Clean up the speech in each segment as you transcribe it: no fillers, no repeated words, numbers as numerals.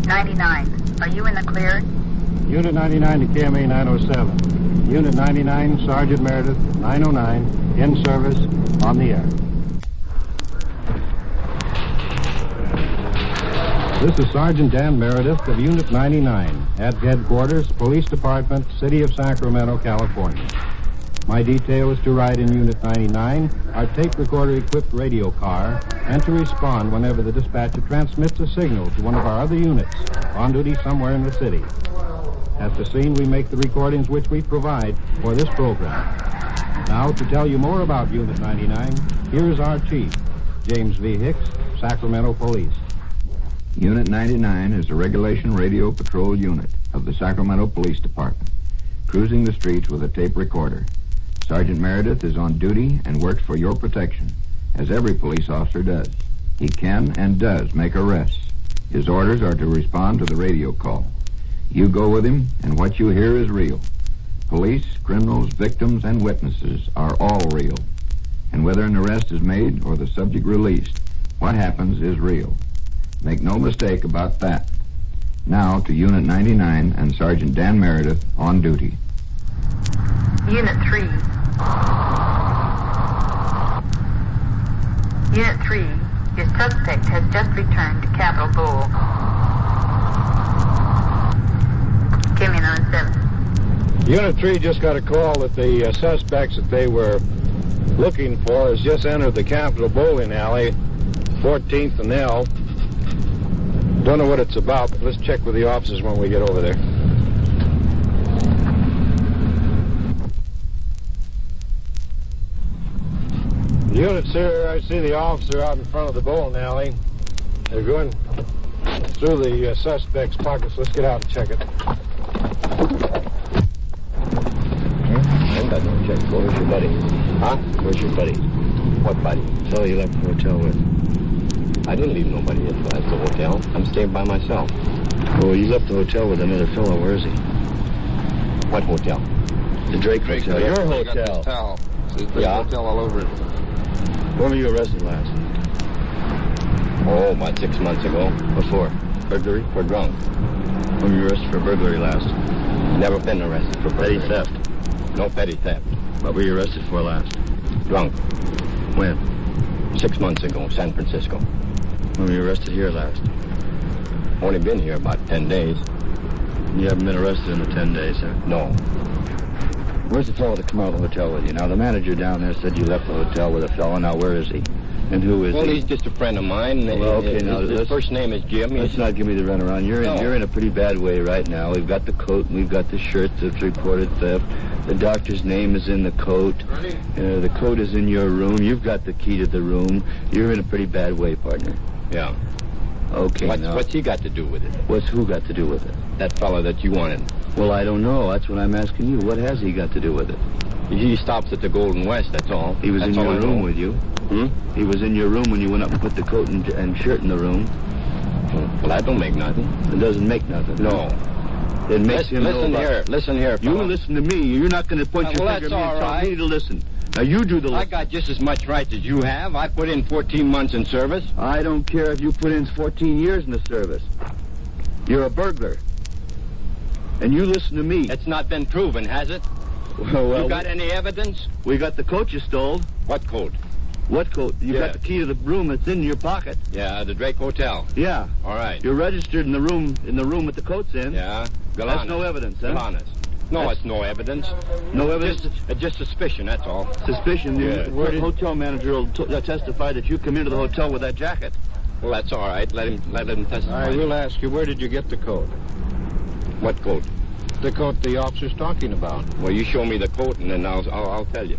99. Are you in the clear? Unit 99 to KMA 907. Unit 99, Sergeant Meredith, 909, in service, on the air. This is Sergeant Dan Meredith of Unit 99 at Headquarters, Police Department, City of Sacramento, California. My detail is to ride in Unit 99, our tape recorder-equipped radio car, and to respond whenever the dispatcher transmits a signal to one of our other units on duty somewhere in the city. At the scene, we make the recordings which we provide for this program. Now, to tell you more about Unit 99, here is our chief, James V. Hicks, Sacramento Police. Unit 99 is a regulation radio patrol unit of the Sacramento Police Department, cruising the streets with a tape recorder. Sergeant Meredith is on duty and works for your protection, as every police officer does. He can and does make arrests. His orders are to respond to the radio call. You go with him, and what you hear is real. Police, criminals, victims, and witnesses are all real. And whether an arrest is made or the subject released, what happens is real. Make no mistake about that. Now to Unit 99 and Sergeant Dan Meredith on duty. Unit 3. Unit 3, your suspect has just returned to Capitol Bowl. KMA 907. Unit 3 just got a call that the suspects that they were looking for has just entered the Capitol Bowling Alley, 14th and L. Don't know what it's about, but let's check with the officers when we get over there. Unit, sir, I see the officer out in front of the bowling alley. They're going through the suspect's pockets. Let's get out and check it. I ain't got no check. Where's your buddy? Huh? Where's your buddy? What buddy? Fellow you left the hotel with. I didn't leave nobody at the hotel. I'm staying by myself. Well, you left the hotel with another fellow. Where is he? What hotel? The Drake Hotel. Your hotel. Yeah. Hotel all over it. When were you arrested last? Oh, about 6 months ago. What for? Burglary? For drunk. When were you arrested for burglary last? Never been arrested for burglary. Petty theft? No petty theft. What were you arrested for last? Drunk. When? 6 months ago, San Francisco. When were you arrested here last? Only been here about 10 days. You haven't been arrested in the 10 days, huh? No. Where's the fellow that came out of the hotel with you? Now, the manager down there said you left the hotel with a fellow. Now, where is he? And who is he? Well, he's just a friend of mine. Well, okay, now, his first name is Jim. Let's not give me the runaround. You're in a pretty bad way right now. We've got the coat and we've got the shirt that's reported theft. The doctor's name is in the coat. The coat is in your room. You've got the key to the room. You're in a pretty bad way, partner. Yeah. Okay, now. What's he got to do with it? What's who got to do with it? That fellow that you wanted. Well, I don't know. That's what I'm asking you. What has he got to do with it? He stops at the Golden West, that's all. He was in your room with you. Hmm? He was in your room when you went up and put the coat and shirt in the room. Well, that don't make nothing. It doesn't make nothing. No. It makes him know about... Listen here, fella. You listen to me. You're not going to point your finger at me and tell me to listen. Now, you do the listening. I got just as much right as you have. I put in 14 months in service. I don't care if you put in 14 years in the service. You're a burglar. And you listen to me. It's not been proven, has it? Well, you got any evidence? We got the coat you stole. What coat? What coat? You got the key to the room that's in your pocket. Yeah, the Drake Hotel. Yeah. All right. You're registered in the room with the coat's in. Yeah. That's no evidence, huh? Galanis. No, it's no evidence. No evidence? Just suspicion, that's all. Suspicion? Yeah. The hotel manager will testify that you come into the hotel with that jacket. Well, that's all right. Let him testify. I will ask you, where did you get the coat? What coat? The coat the officer's talking about. Well, you show me the coat, and then I'll tell you.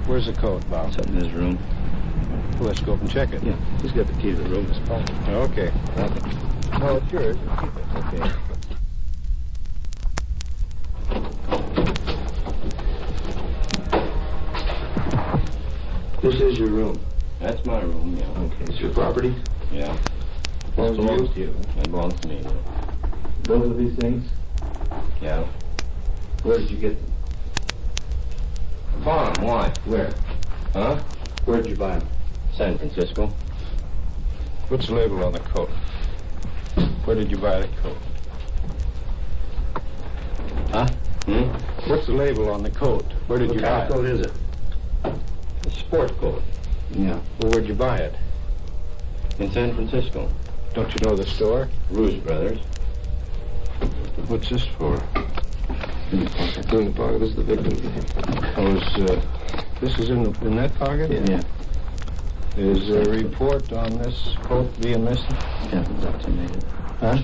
Where's the coat, Bob? It's in his room. Well, let's go up and check it. Yeah, he's got the key to the room. Okay. No, it's yours. Keep it. Okay. This is your room. That's my room, yeah. Okay. It's your property? Yeah. It belongs to you. It belongs to me. Both of these things? Yeah. Where did you get them? Bought them. Why? Where? Huh? Where did you buy them? San Francisco. What's the label on the coat? Where did you buy the coat? Huh? What's the label on the coat? Where did you buy What coat it? is it? A sport coat Yeah. Well, where'd you buy it? in San Francisco. Don't you know the store? Ruse Brothers. What's this for? In the pocket. This is the victim. This is in that pocket? Yeah. Is there a report on this coat being missing? Yeah, that's amazing. Huh?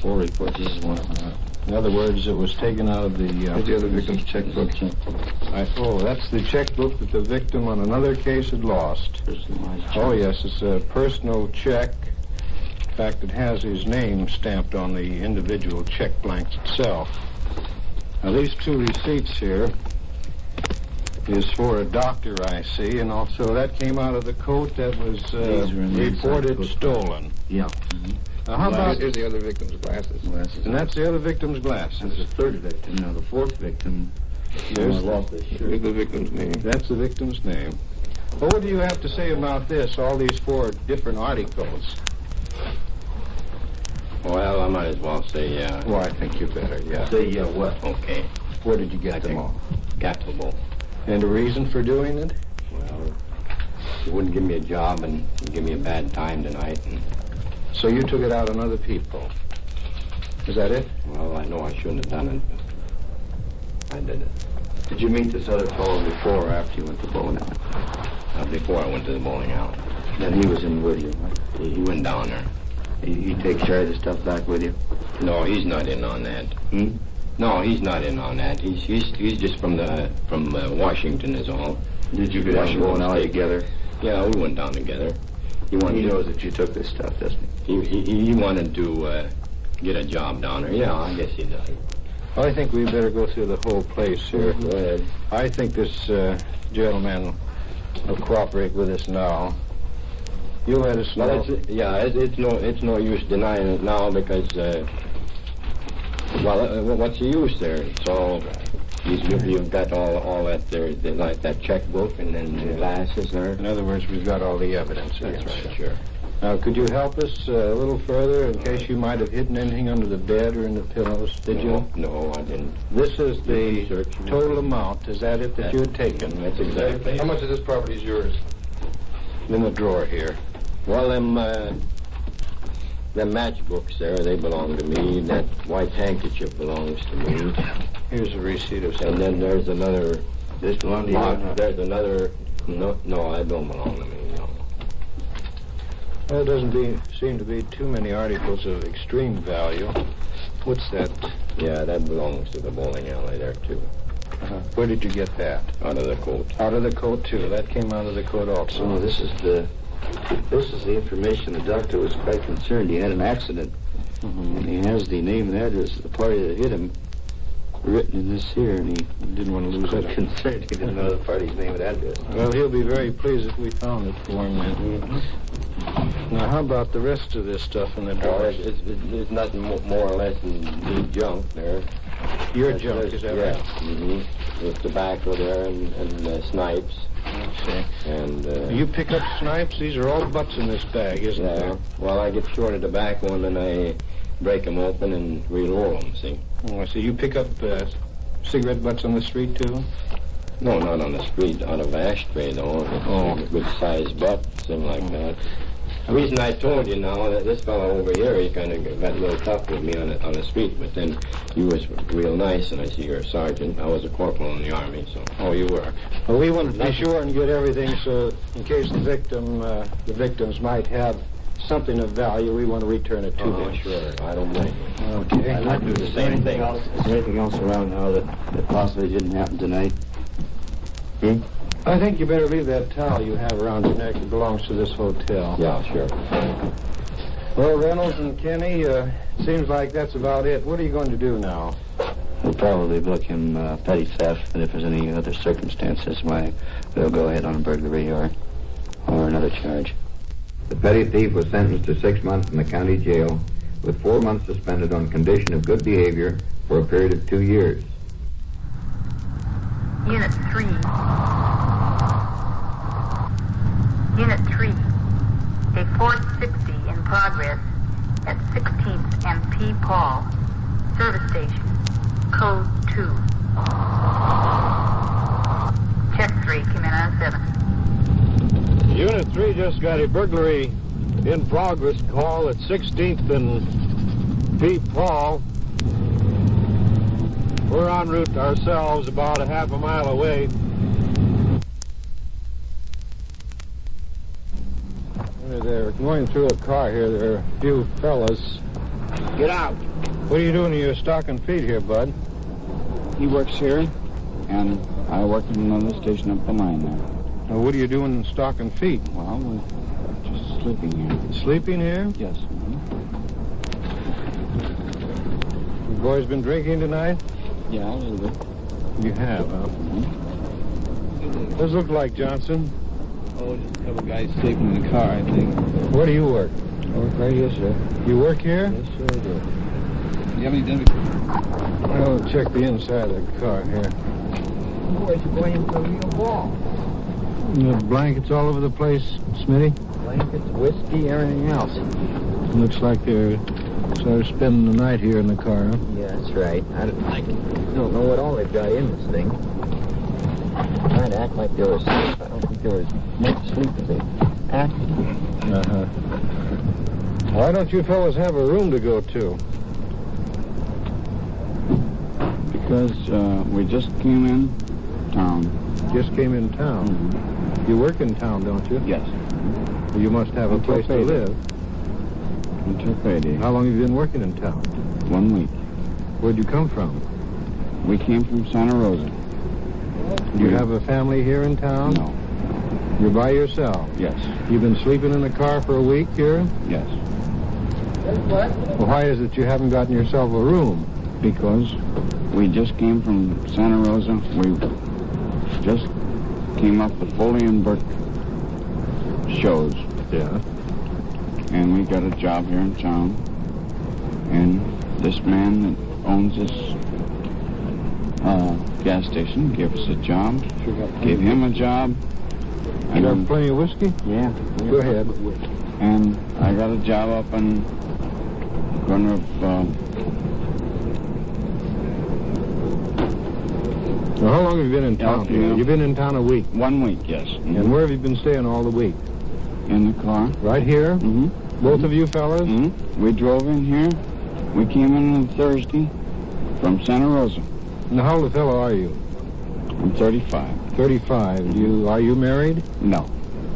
Four reports. This is one of them. In other words, it was taken out of the... That's the other victim's checkbook. that's the checkbook that the victim on another case had lost. Oh, yes, it's a personal check. In fact, it has his name stamped on the individual check blanks itself. Now, these two receipts here is for a doctor, I see, and also that came out of the coat that was reported stolen. Yeah. Now, how about... Here's the other victim's glasses. And that's the other victim's glasses. That's the third victim. Now, the fourth victim There's lost his shirt. Here's the victim's name. That's the victim's name. Well, what do you have to say about this, all these four different articles? Well, I might as well say, Well, I think you better, yeah. Say, yeah, what? okay. Where did you get them all? Capable. And a reason for doing it? Well, he wouldn't give me a job and give me a bad time tonight. And, So you took it out on other people. Is that it? well, I know I shouldn't have done it, but I did it. Did you meet this other fellow before or after you went to bowling alley? Before I went to the bowling alley. Then he was in with you, right? He went down there. He takes Sherry's stuff back with you? No, he's not in on that. Hmm? No, he's not in on that. He's just from Washington is all. Did you go down to bowling alley together? Yeah, we went down together. He knows that you took this stuff, doesn't he? He wanted to get a job down there. Yeah, I guess he does. Well, I think we better go through the whole place here. Go ahead. I think this gentleman will cooperate with us now. You let us know. Well, it's no use denying it now because what's the use there? So you've got all that there, like that checkbook and then the glasses there. In other words, we've got all the evidence. That's against right, you. sure. Now, could you help us a little further in case you might have hidden anything under the bed or in the pillows? Did you? No, I didn't. This is the total amount. Is that it that you had taken? That's exactly. How much of this property is yours? In the drawer here. Well, them matchbooks there, they belong to me. That white handkerchief belongs to me. Here's a receipt of And something. then there's another This belonged to you? box. There's another. No, I don't belong to me. No. Well, it doesn't seem to be too many articles of extreme value. What's that? Yeah, that belongs to the bowling alley there too. Where did you get that? Out of the coat. Out of the coat, too. That came out of the coat also. So this is the information. The doctor was quite concerned. He had an accident. And he has the name and address of the party that hit him written in this here, and he Didn't want to lose was it. concerned he didn't know the party's name and address. Well, he'll be very pleased if we found it for him then. Now, how about the rest of this stuff in the Well, drawer? it's nothing more or less than the junk there. Your junk, is that yeah. right? Mm-hmm. There's tobacco there and snipes. Let's see. And You pick up snipes? These are all butts in this bag, isn't yeah. there? Well, I get short of tobacco and then I break them open and re-roll them. See? Oh, I see. You pick up cigarette butts on the street, too? No, not on the street. Out of ashtray though. Oh. A good sized butt, something like that. The reason I told you now that this fellow over here, he kind of got a little tough with me on the street, but then you was real nice, and I see you're a sergeant. I was a corporal in the Army, so. Oh, you were. Well, we wanted to be sure and get everything so in case the victims might have something of value, we want to return it to them. Sure. I don't blame you. Okay. I'd like to do the same thing. Is there anything else around now that possibly didn't happen tonight? I think you better leave that towel you have around your neck. It belongs to this hotel. Yeah, sure. Well, Reynolds and Kenny, seems like that's about it. What are you going to do now? We'll probably book him petty theft, and if there's any other circumstances, why, we'll go ahead on burglary or another charge. The petty thief was sentenced to 6 months in the county jail with 4 months suspended on condition of good behavior for a period of 2 years. Unit 3. Unit 3. A 460 in progress at 16 and P. Paul. Service station. Code 2. Check 3, came in on 7. Unit 3 just got a burglary in progress call at 16th and P. Paul. We're en route ourselves, about a half a mile away. They're going through a car here. There are a few fellas. Get out. What are you doing to your stocking feet here, bud? He works here, and I work at another station up the line there. Now, what are you doing in stocking feet? Well, we're just sleeping here. Sleeping here? Yes. You boys been drinking tonight? Yeah, a little bit. You have, huh? What does it look like, Johnson? Oh, just a couple guys sleeping in the car, I think. Where do you work? I work right here, sir. You work here? Yes, sir, I do. You have any dinner? I'll check the inside of the car here. Boys, you're going into a real ball. The blankets all over the place, Smitty? Blankets, whiskey, everything else. Looks like they're sort of spending the night here in the car, huh? Yeah, that's right. I don't know what all they've got in this thing. Trying to act like they were asleep. I don't think they were as much asleep as they acted. Uh-huh. Why don't you fellas have a room to go to? Because we just came in town. Just came in town. Mm-hmm. You work in town, don't you? Yes. Well, you must have a Until place to payday. live. Until payday. How long have you been working in town? 1 week. Where'd you come from? We came from Santa Rosa. Do you have a family here in town? No. You're by yourself? Yes. You've been sleeping in the car for a week here? Yes. Well, why is it you haven't gotten yourself a room? Because we just came from Santa Rosa. We just came up the Foley and Burke shows. Yeah. And we got a job here in town. And this man that owns this gas station gave us a job. Gave him a job. You got plenty of whiskey? Yeah. Go ahead. And I got a job up in the corner of... Well, how long have you been in town? Elkview. You've been in town a week. 1 week, yes. Mm-hmm. And where have you been staying all the week? In the car. Right here? Mm-hmm. Both of you fellas? Mm-hmm. We drove in here. We came in on Thursday from Santa Rosa. Now, how old a fellow are you? I'm 35. 35. Are you married? No.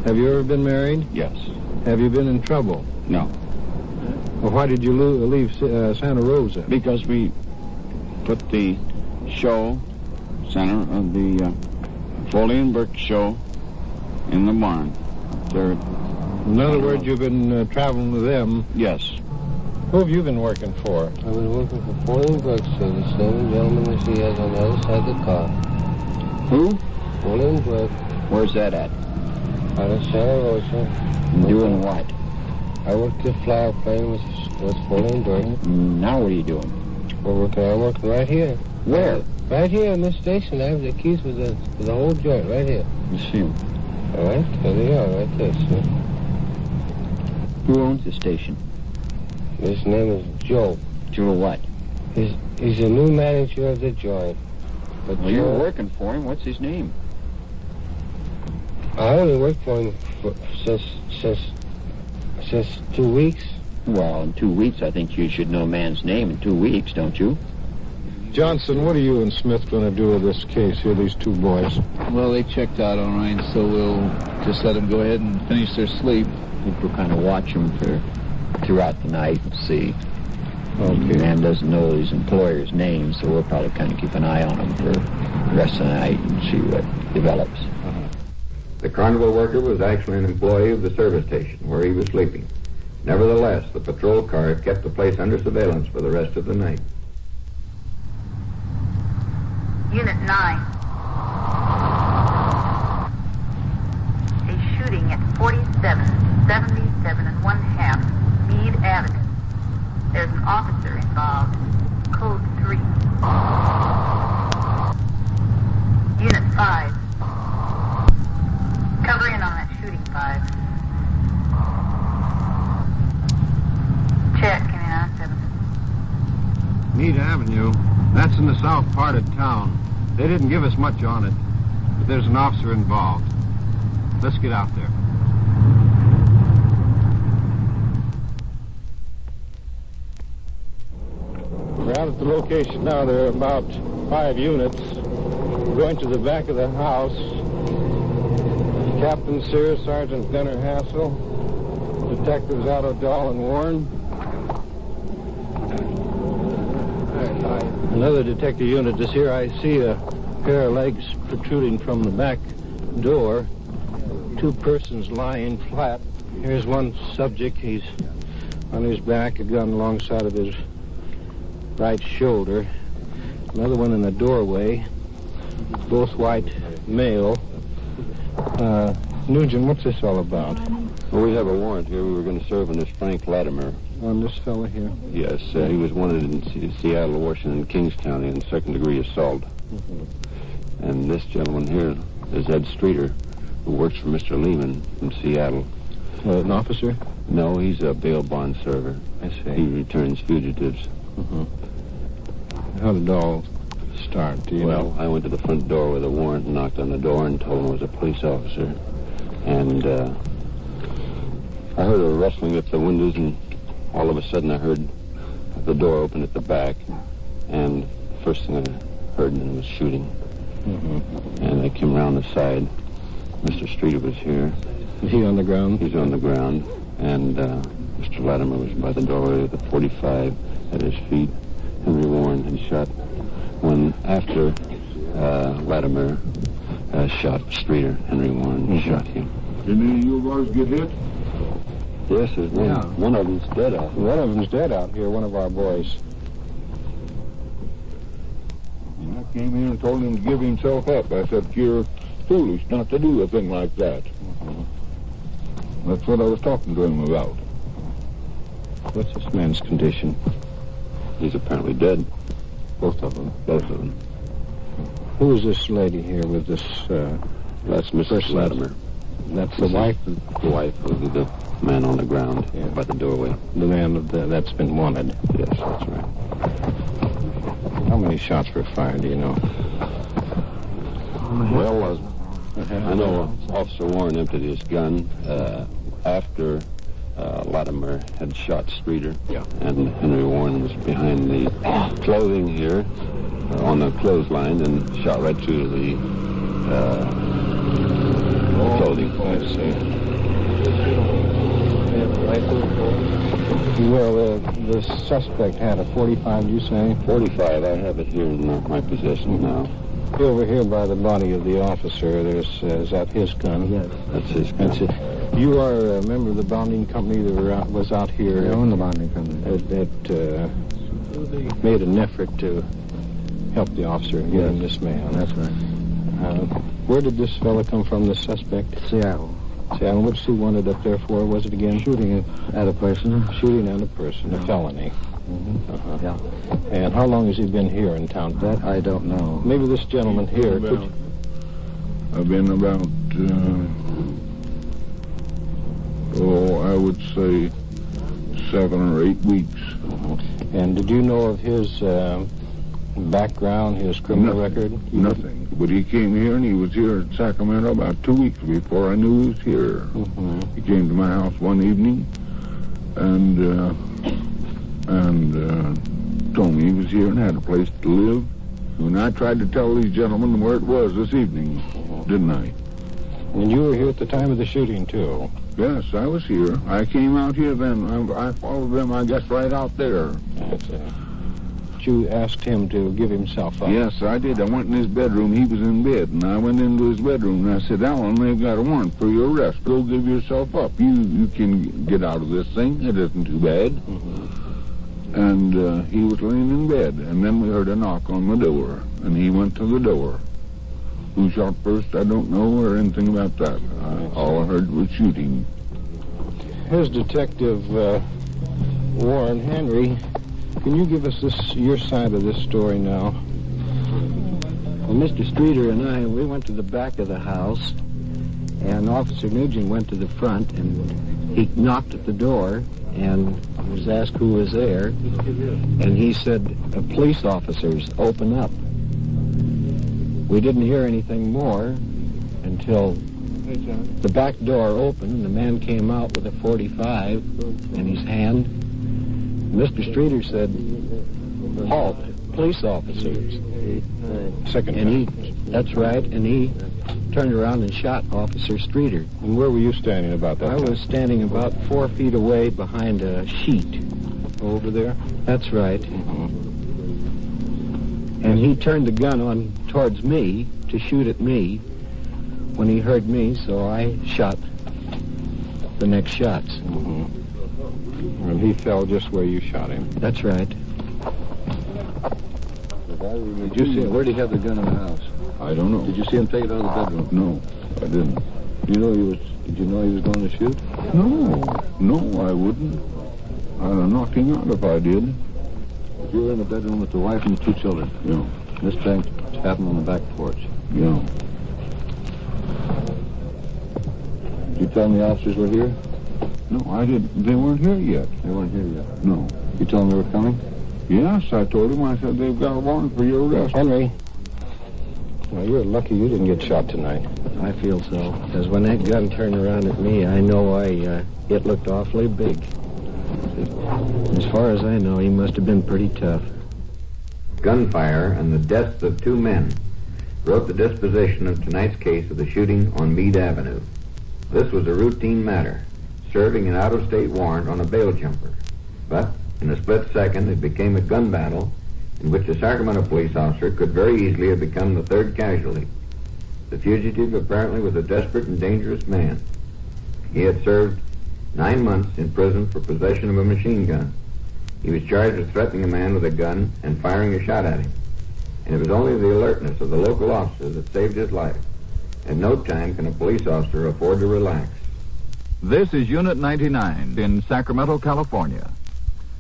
Have you ever been married? Yes. Have you been in trouble? No. Well, why did you leave Santa Rosa? Because we put the show, the Foley and Burke show, in the barn. Third. In other words, you've been traveling with them. Yes. Who have you been working for? I've been working for Foley and Burke, sir, the same gentleman that she has on the other side of the car. Who? Foley and Burke, Where's that at? out of Santa Rosa. Doing what? I worked the flower plane with Foley and Burke. Now what are you doing? I'm working right here. Where? Right here in this station. I have the keys for the whole joint right here. You see him. All right, there they are, right there, sir. Who owns the station? His name is Joe. Joe what? He's the new manager of the joint. But Well, you're working for him. What's his name? I only worked for him since 2 weeks. Well, in 2 weeks, I think you should know a man's name in 2 weeks, don't you? Johnson, what are you and Smith going to do with this case here, these two boys? Well, they checked out all right, so we'll just let them go ahead and finish their sleep. I think we'll kind of watch them throughout the night and see. Okay. The man doesn't know his employer's name, so we'll probably kind of keep an eye on him for the rest of the night and see what develops. The carnival worker was actually an employee of the service station where he was sleeping. Nevertheless, the patrol car kept the place under surveillance for the rest of the night. Unit 9. A shooting at 4777 and 1/2 Meade Avenue. There's an officer involved. Code 3. Unit 5. Cover in on that shooting, 5. Check, coming on 7. Avenue. That's in the south part of town. They didn't give us much on it, but there's an officer involved. Let's get out there. We're out at the location now. There are about 5 units. We're going to the back of the house. Captain Sears, Sergeant Gunnar Hassel, Detectives Otto Dahl and Warren. Another detective unit is here. I see a pair of legs protruding from the back door. 2 persons lying flat. Here's one subject. He's on his back, a gun alongside of his right shoulder. Another one in the doorway. Both white male. Nugent, what's this all about? Well, we have a warrant here. We were going to serve on this Frank Latimer. On this fellow here? Yes, he was wanted in Seattle, Washington, Kings County in second-degree assault. Mm-hmm. And this gentleman here is Ed Streeter, who works for Mr. Lehman in Seattle. An officer? No, he's a bail bond server. I see. He returns fugitives. Mm-hmm. How did it all start? Do you know? I went to the front door with a warrant and knocked on the door and told him I was a police officer. And I heard a rustling at the windows, and all of a sudden I heard the door open at the back, and the first thing I heard was shooting. Mm-hmm. And they came around the side. Mr. Streeter was here. Is he on the ground? He's on the ground, and Mr. Latimer was by the doorway with a .45 at his feet. Henry Warren had shot when after Latimer shot Streeter. Henry Warren shot him. Did any of you guys get hit? Yes, there's one. Yeah. One of them's dead out. One of them's dead out here, one of our boys. I came here and told him to give himself up. I said, you're foolish not to do a thing like that. That's what I was talking to him about. What's this man's condition? He's apparently dead. Both of them. Both of them. Who is this lady here with this? That's Mrs. Latimer. That's the wife? The wife of the man on the ground by the doorway. The man that's been wanted. Yes, that's right. How many shots were fired, do you know? Well, I know Officer Warren emptied his gun after Latimer had shot Streeter. Yeah. And Henry Warren was behind the clothing here, on the clothesline, and shot right through the clothing. I see. Well, the suspect had a .45, you say? .45, I have it here in my possession now. Over here by the body of the officer, is that his gun? Yes. That's his gun. That's it. You are a member of the bonding company that was out here. I own the bonding company. That made an effort to help the officer in getting this man. That's right. Where did this fellow come from, this suspect? Seattle. Seattle. What's he wanted up there for? Was it again? Shooting at a person. Shooting at a person, a felony. Mm-hmm. Uh-huh. Yeah. And how long has he been here in town? That I don't know. Maybe this gentleman here could... I've been about, I would say 7 or 8 weeks. And did you know of his background, his criminal record? Nothing. But he came here, and he was here at Sacramento about 2 weeks before I knew he was here. Mm-hmm. He came to my house one evening and told me he was here and had a place to live. And I tried to tell these gentlemen where it was this evening, didn't I? And you were here at the time of the shooting, too? Yes, I was here. I came out here then. I followed them, I guess, right out there. That's it. You asked him to give himself up. Yes, I did. I went in his bedroom. He was in bed, and I went into his bedroom, and I said, Alan, they've got a warrant for your arrest. Go give yourself up. You can get out of this thing. It isn't too bad. Mm-hmm. And he was laying in bed, and then we heard a knock on the door, and he went to the door. Who shot first, I don't know, or anything about that. All I heard was shooting. Here's Detective Warren Henry. Can you give us your side of this story now? Well, Mr. Streeter and I, we went to the back of the house, And Officer Nugent went to the front, and he knocked at the door and was asked who was there. And he said, police officers, open up. We didn't hear anything more until the back door opened, and the man came out with a .45 in his hand. Mr. Streeter said, halt, police officers. Second And he, that's right, and he turned around and shot Officer Streeter. And where were you standing about that I time? was standing about 4 feet away behind a sheet. Over there? That's right. And he turned the gun on towards me to shoot at me when he heard me, so I shot the next shots. And he fell just where you shot him. That's right. Did you see him? Where did he have the gun in the house? I don't know. Did you see him take it out of the bedroom? No, I didn't. Did you know he was going to shoot? No, I wouldn't. I'd have knocked him out if I did. You were in the bedroom with the wife and the 2 children. Yeah, This thing happened on the back porch. yeah. Did you tell them the officers were here? No, I didn't. They weren't here yet. They weren't here yet. No. You told them they were coming? Yes, I told him. I said, they've got a warrant for your arrest. Henry, well, you're lucky you didn't get shot tonight. I feel so. Because when that gun turned around at me, I know it looked awfully big. As far as I know, he must have been pretty tough. Gunfire and the deaths of 2 men wrote the disposition of tonight's case of the shooting on Meade Avenue. This was a routine matter, serving an out-of-state warrant on a bail jumper. But in a split second, it became a gun battle in which a Sacramento police officer could very easily have become the 3rd casualty. The fugitive apparently was a desperate and dangerous man. He had served 9 months in prison for possession of a machine gun. He was charged with threatening a man with a gun and firing a shot at him. And it was only the alertness of the local officer that saved his life. At no time can a police officer afford to relax. This is Unit 99 in Sacramento, California.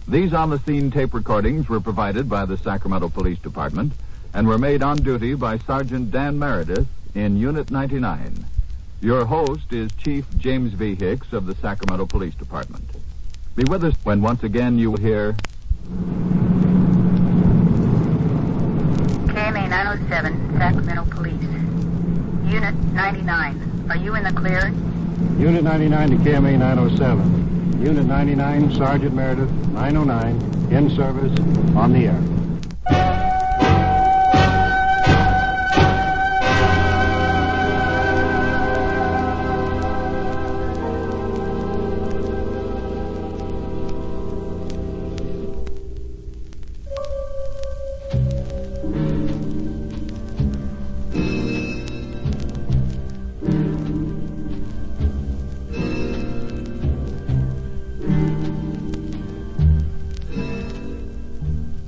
These on-the-scene tape recordings were provided by the Sacramento Police Department and were made on duty by Sergeant Dan Meredith in Unit 99. Your host is Chief James V. Hicks of the Sacramento Police Department. Be with us when once again you will hear... KMA 907, Sacramento Police. Unit 99. Are you in the clear? Unit 99 to KMA 907. Unit 99, Sergeant Meredith, 909, in service, on the air.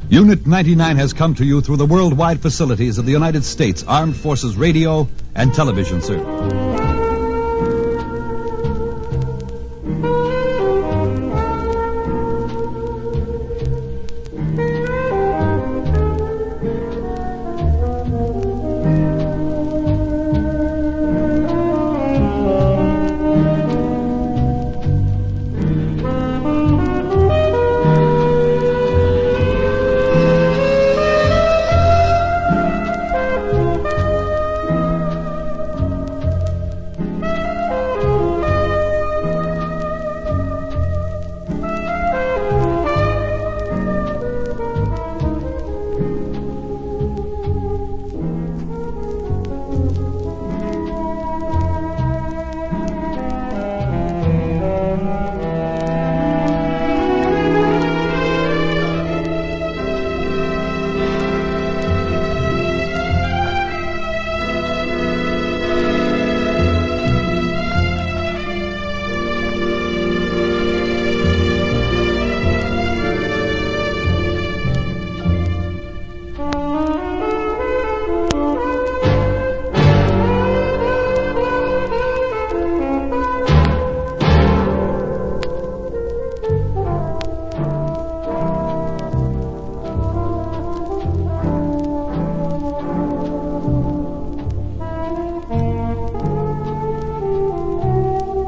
Unit 99 has come to you through the worldwide facilities of the United States Armed Forces Radio and Television Service.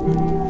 News.